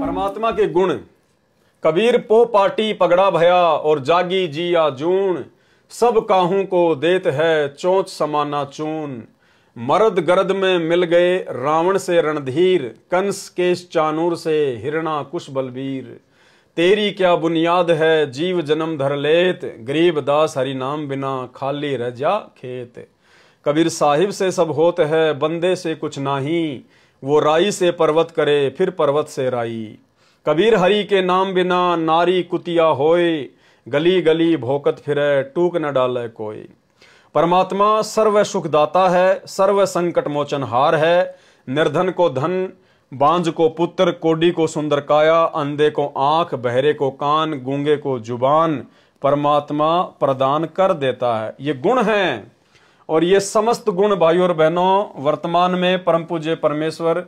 परमात्मा के गुण। कबीर पो पाटी पगड़ा भया और जागी जिया जून, सब काहू को देत है चोंच समाना चून। मर्द गरद में मिल गए रावण से रणधीर, कंस केश चानूर से हिरणा कुश बलबीर। तेरी क्या बुनियाद है जीव जन्म धर लेत, गरीब दास हरि नाम बिना खाली रह जा खेत। कबीर साहिब से सब होत है बंदे से कुछ नाही, वो राई से पर्वत करे फिर पर्वत से राई। कबीर हरि के नाम बिना नारी कुतिया होए, गली गली भोकत फिरे टूक न डाले कोई। परमात्मा सर्व सुखदाता है, सर्व संकट मोचन हार है। निर्धन को धन, बांझ को पुत्र, कोडी को सुंदर काया, अंधे को आंख, बहरे को कान, गूंगे को जुबान परमात्मा प्रदान कर देता है। ये गुण हैं और ये समस्त गुण भाइयों और बहनों वर्तमान में परम पूज्य परमेश्वर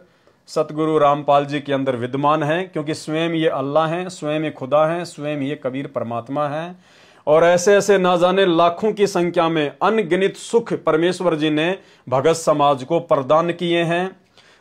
सतगुरु रामपाल जी के अंदर विद्यमान हैं, क्योंकि स्वयं ये अल्लाह हैं, स्वयं ये खुदा हैं, स्वयं ये कबीर परमात्मा हैं। और ऐसे ऐसे ना जाने लाखों की संख्या में अनगिनत सुख परमेश्वर जी ने भगत समाज को प्रदान किए हैं।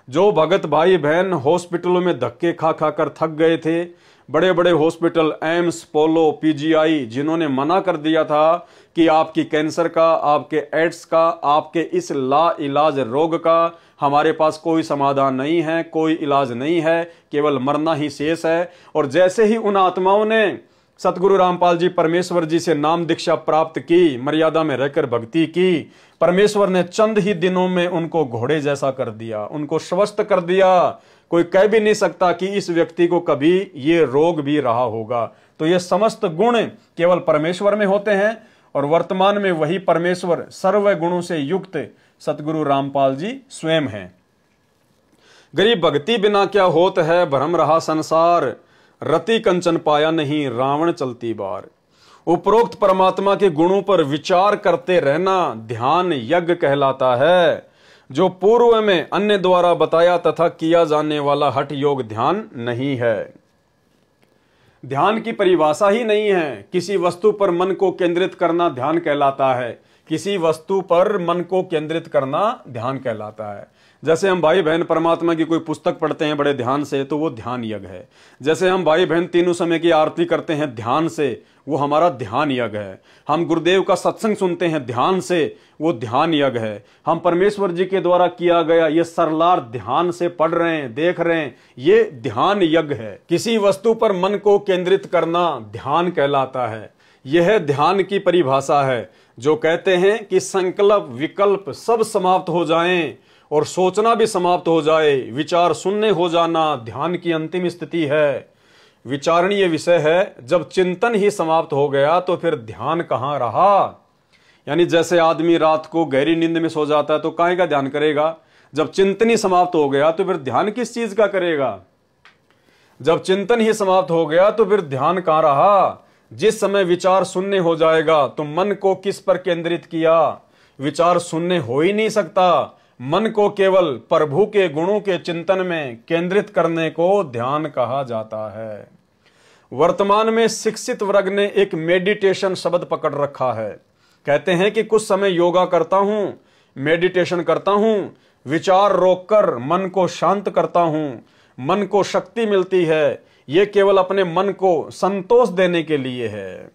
जो भगत भाई बहन हॉस्पिटलों में धक्के खा खा कर थक गए थे, बड़े बड़े हॉस्पिटल एम्स, पोलो, पीजीआई, जिन्होंने मना कर दिया था कि आपकी कैंसर का, आपके एड्स का, आपके इस ला इलाज रोग का हमारे पास कोई समाधान नहीं है, कोई इलाज नहीं है, केवल मरना ही शेष है। और जैसे ही उन आत्माओं ने सतगुरु रामपाल जी परमेश्वर जी से नाम दीक्षा प्राप्त की, मर्यादा में रहकर भक्ति की, परमेश्वर ने चंद ही दिनों में उनको घोड़े जैसा कर दिया, उनको स्वस्थ कर दिया। कोई कह भी नहीं सकता कि इस व्यक्ति को कभी ये रोग भी रहा होगा। तो ये समस्त गुण केवल परमेश्वर में होते हैं और वर्तमान में वही परमेश्वर सर्व गुणों से युक्त सतगुरु रामपाल जी स्वयं हैं। गरीब भक्ति बिना क्या होत है, भ्रम रहा संसार, रति कंचन पाया नहीं रावण चलती बार। उपरोक्त परमात्मा के गुणों पर विचार करते रहना ध्यान यज्ञ कहलाता है, जो पूर्व में अन्य द्वारा बताया तथा किया जाने वाला हठ योग ध्यान नहीं है। ध्यान की परिभाषा ही नहीं है। किसी वस्तु पर मन को केंद्रित करना ध्यान कहलाता है, किसी वस्तु पर मन को केंद्रित करना ध्यान कहलाता है। जैसे हम भाई बहन परमात्मा की कोई पुस्तक पढ़ते हैं बड़े ध्यान से, तो वो ध्यान यज्ञ है। जैसे हम भाई बहन तीनों समय की आरती करते हैं ध्यान से, वो हमारा ध्यान यज्ञ है। हम गुरुदेव का सत्संग सुनते हैं ध्यान से, वो ध्यान यज्ञ है। हम परमेश्वर जी के द्वारा किया गया ये सरलार ध्यान से पढ़ रहे हैं, देख रहे हैं, ये ध्यान यज्ञ है। किसी वस्तु पर मन को केंद्रित करना ध्यान कहलाता है। यह ध्यान की परिभाषा है जो कहते हैं कि संकल्प विकल्प सब समाप्त हो जाएं और सोचना भी समाप्त हो जाए, विचार शून्य हो जाना ध्यान की अंतिम स्थिति है। विचारणीय विषय है, जब चिंतन ही समाप्त हो गया तो फिर ध्यान कहां रहा। यानी जैसे आदमी रात को गहरी नींद में सो जाता है तो काहे का ध्यान करेगा। जब चिंतन ही समाप्त हो गया तो फिर ध्यान किस चीज का करेगा। जब चिंतन ही समाप्त हो गया तो फिर ध्यान कहां रहा। जिस समय विचार शून्य हो जाएगा तो मन को किस पर केंद्रित किया। विचार शून्य हो ही नहीं सकता। मन को केवल प्रभु के गुणों के चिंतन में केंद्रित करने को ध्यान कहा जाता है। वर्तमान में शिक्षित वर्ग ने एक मेडिटेशन शब्द पकड़ रखा है। कहते हैं कि कुछ समय योगा करता हूं, मेडिटेशन करता हूं, विचार रोककर मन को शांत करता हूं, मन को शक्ति मिलती है। यह केवल अपने मन को संतोष देने के लिए है।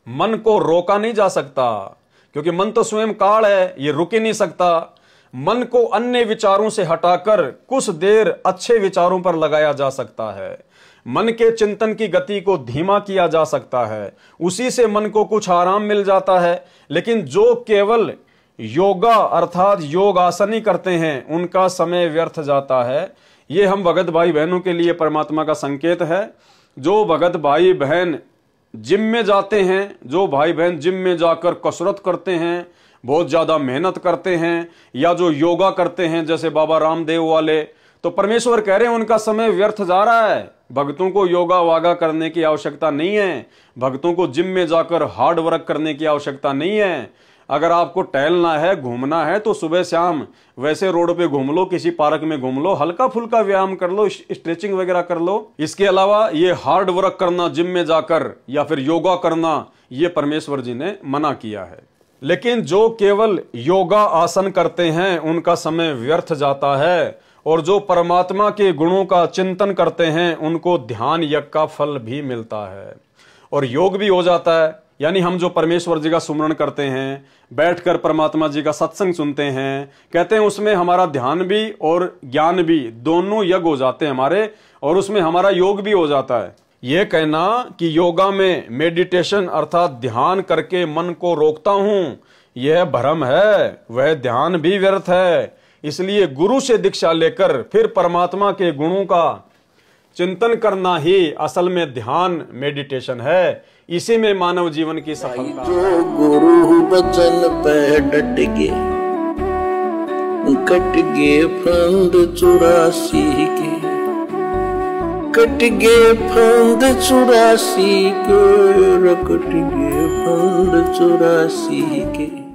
मन को रोका नहीं जा सकता, क्योंकि मन तो स्वयं काल है, यह रुक ही नहीं सकता। मन को अन्य विचारों से हटाकर कुछ देर अच्छे विचारों पर लगाया जा सकता है। मन के चिंतन की गति को धीमा किया जा सकता है, उसी से मन को कुछ आराम मिल जाता है। लेकिन जो केवल योगा अर्थात योग आसन ही करते हैं, उनका समय व्यर्थ जाता है। ये हम भगत भाई बहनों के लिए परमात्मा का संकेत है। जो भगत भाई बहन जिम में जाते हैं, जो भाई बहन जिम में जाकर कसरत करते हैं, बहुत ज्यादा मेहनत करते हैं, या जो योगा करते हैं जैसे बाबा रामदेव वाले, तो परमेश्वर कह रहे हैं उनका समय व्यर्थ जा रहा है। भक्तों को योगा वागा करने की आवश्यकता नहीं है, भक्तों को जिम में जाकर हार्ड वर्क करने की आवश्यकता नहीं है। अगर आपको टहलना है, घूमना है, तो सुबह शाम वैसे रोड पे घूम लो, किसी पार्क में घूम लो, हल्का फुल्का व्यायाम कर लो, स्ट्रेचिंग वगैरह कर लो। इसके अलावा ये हार्ड वर्क करना जिम में जाकर या फिर योगा करना, ये परमेश्वर जी ने मना किया है। लेकिन जो केवल योगा आसन करते हैं उनका समय व्यर्थ जाता है, और जो परमात्मा के गुणों का चिंतन करते हैं उनको ध्यान यज्ञ का फल भी मिलता है और योग भी हो जाता है। यानी हम जो परमेश्वर जी का सुमरण करते हैं, बैठकर परमात्मा जी का सत्संग सुनते हैं, कहते हैं उसमें हमारा ध्यान भी और ज्ञान भी दोनों यज्ञ हो जाते हैं हमारे, और उसमें हमारा योग भी हो जाता है। यह कहना कि योगा में मेडिटेशन अर्थात ध्यान करके मन को रोकता हूं, यह भ्रम है, वह ध्यान भी व्यर्थ है। इसलिए गुरु से दीक्षा लेकर फिर परमात्मा के गुणों का चिंतन करना ही असल में ध्यान मेडिटेशन है। इसी में मानव जीवन की सफलता। जो गुरु बचन पे डट गए, कट गए फंद 84 के, कट गए फंद 84 के, कट गए फंद 84 के।